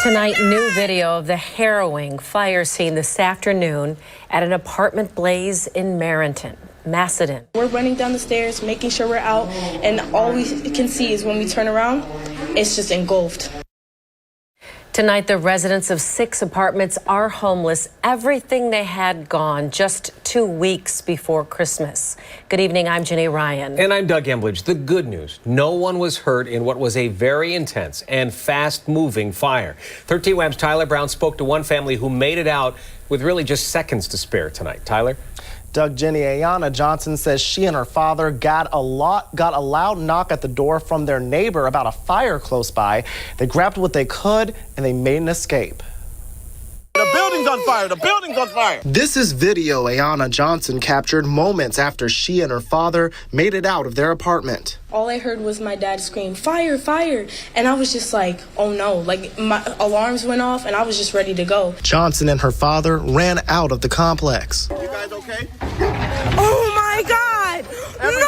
Tonight, new video of the harrowing fire scene this afternoon at an apartment blaze in Macedon. We're running down the stairs, making sure we're out, and all we can see is when we turn around, it's just engulfed. Tonight, the residents of 6 apartments are homeless. Everything they had gone just 2 weeks before Christmas. Good evening, I'm Jenny Ryan. And I'm Doug Embledge. The good news, no one was hurt in what was a very intense and fast-moving fire. 13 Web's Tyler Brown spoke to one family who made it out with really just seconds to spare tonight. Tyler? Doug, Jenny, Aionna Johnson says she and her father got a loud knock at the door from their neighbor about a fire close by. They grabbed what they could and they made an escape. The building's on fire! The building's on fire! This is video Aionna Johnson captured moments after she and her father made it out of their apartment. All I heard was my dad scream, "Fire, fire!" And I was just like, oh no, like my alarms went off and I was just ready to go. Johnson and her father ran out of the complex. You guys okay? Oh my God! No!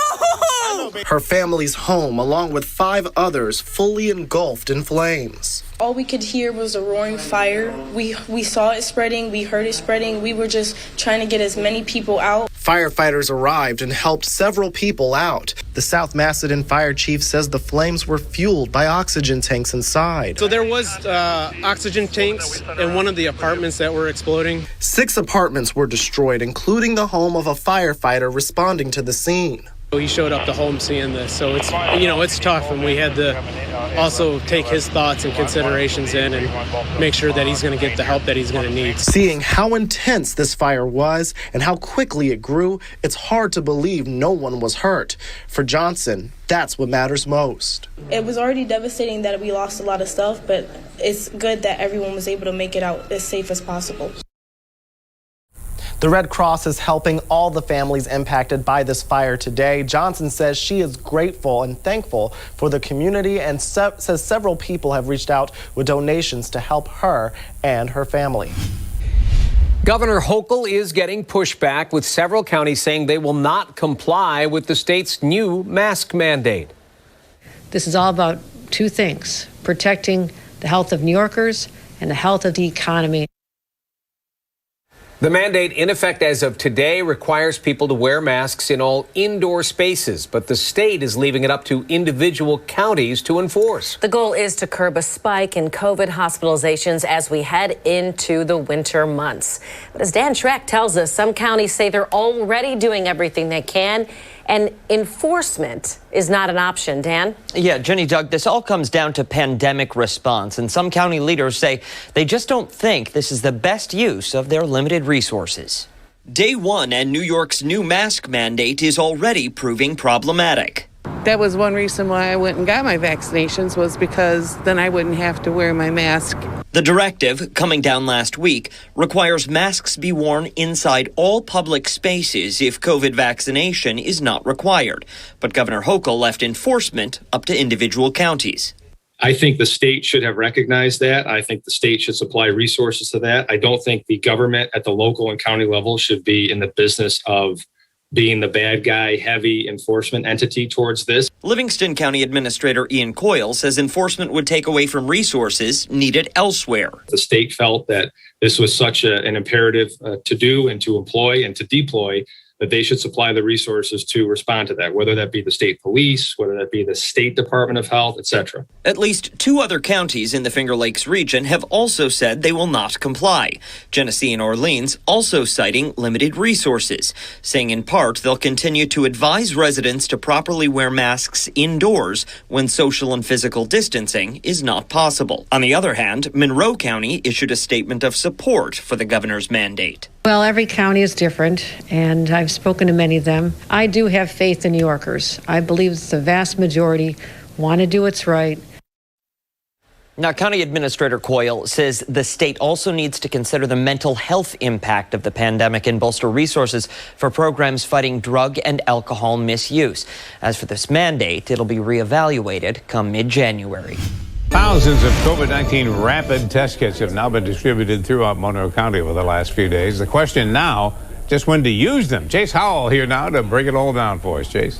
Her family's home, along with 5 others, fully engulfed in flames. All we could hear was a roaring fire. We saw it spreading, we heard it spreading. We were just trying to get as many people out. Firefighters arrived and helped several people out. The South Macedon fire chief says the flames were fueled by oxygen tanks inside. So there was oxygen tanks in one of the apartments that were exploding. 6 apartments were destroyed, including the home of a firefighter responding to the scene. He showed up to home seeing this, so it's tough, and we had to also take his thoughts and considerations in and make sure that he's going to get the help that he's going to need. Seeing how intense this fire was and how quickly it grew, it's hard to believe no one was hurt. For Johnson, that's what matters most. It was already devastating that we lost a lot of stuff, but it's good that everyone was able to make it out as safe as possible. The Red Cross is helping all the families impacted by this fire today. Johnson says she is grateful and thankful for the community and says several people have reached out with donations to help her and her family. Governor Hochul is getting pushback, with several counties saying they will not comply with the state's new mask mandate. This is all about 2 things: protecting the health of New Yorkers and the health of the economy. The mandate, in effect as of today, requires people to wear masks in all indoor spaces, but the state is leaving it up to individual counties to enforce. The goal is to curb a spike in COVID hospitalizations as we head into the winter months. But as Dan Schreck tells us, some counties say they're already doing everything they can, and enforcement is not an option. Dan? Yeah, Jenny, Doug, this all comes down to pandemic response, and some county leaders say they just don't think this is the best use of their limited resources. Day 1 and New York's new mask mandate is already proving problematic. That was one reason why I went and got my vaccinations, was because then I wouldn't have to wear my mask. The directive, coming down last week, requires masks be worn inside all public spaces if COVID vaccination is not required. But Governor Hochul left enforcement up to individual counties. I think the state should have recognized that. I think the state should supply resources to that. I don't think the government at the local and county level should be in the business of being the bad guy, heavy enforcement entity towards this. Livingston County Administrator Ian Coyle says enforcement would take away from resources needed elsewhere. The state felt that this was such an imperative to do and to employ and to deploy, that they should supply the resources to respond to that, whether that be the state police, whether that be the state Department of Health, etc. At least 2 other counties in the Finger Lakes region have also said they will not comply. Genesee and Orleans also citing limited resources, saying in part they'll continue to advise residents to properly wear masks indoors when social and physical distancing is not possible. On the other hand, Monroe County issued a statement of support for the governor's mandate. Well, every county is different, and I've spoken to many of them. I do have faith in New Yorkers. I believe that the vast majority want to do what's right. Now, County Administrator Coyle says the state also needs to consider the mental health impact of the pandemic and bolster resources for programs fighting drug and alcohol misuse. As for this mandate, it'll be reevaluated come mid-January. Thousands of COVID-19 rapid test kits have now been distributed throughout Monroe County over the last few days. The question now, just when to use them. Chase Howell here now to break it all down for us. Chase.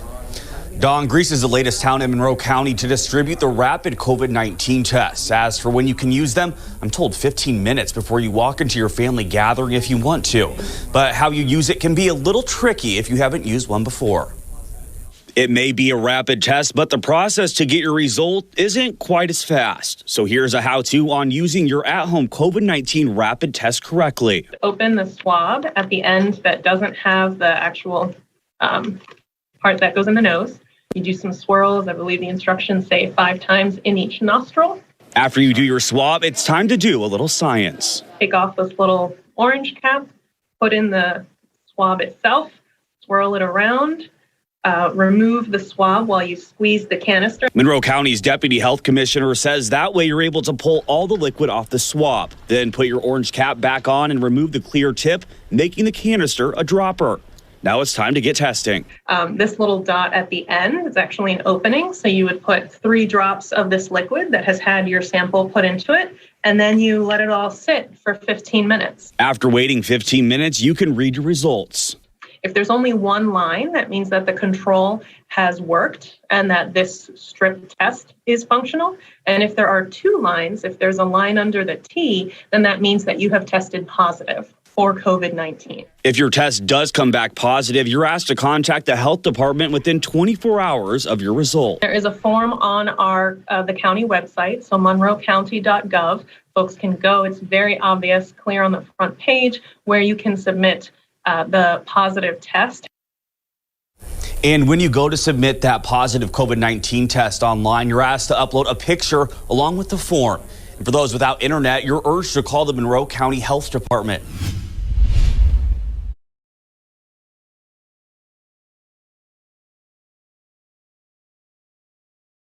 Dawn, Greece is the latest town in Monroe County to distribute the rapid COVID-19 tests. As for when you can use them, I'm told 15 minutes before you walk into your family gathering if you want to. But how you use it can be a little tricky if you haven't used one before. It may be a rapid test, but the process to get your result isn't quite as fast. So here's a how-to on using your at-home COVID-19 rapid test correctly. Open the swab at the end that doesn't have the actual part that goes in the nose. You do some swirls. I believe the instructions say 5 times in each nostril. After you do your swab, it's time to do a little science. Take off this little orange cap, put in the swab itself, swirl it around, remove the swab while you squeeze the canister. Monroe County's deputy health commissioner says that way you're able to pull all the liquid off the swab. Then put your orange cap back on and remove the clear tip, making the canister a dropper. Now it's time to get testing. This little dot at the end is actually an opening. So you would put 3 drops of this liquid that has had your sample put into it, and then you let it all sit for 15 minutes. After waiting 15 minutes, you can read your results. If there's only one line, that means that the control has worked and that this strip test is functional. And if there are 2 lines, if there's a line under the T, then that means that you have tested positive for COVID-19. If your test does come back positive, you're asked to contact the health department within 24 hours of your result. There is a form on the county website, so monroecounty.gov. Folks can go. It's very obvious, clear on the front page, where you can submit the positive test. And when you go to submit that positive COVID-19 test online, you're asked to upload a picture along with the form. And for those without internet, you're urged to call the Monroe County Health Department.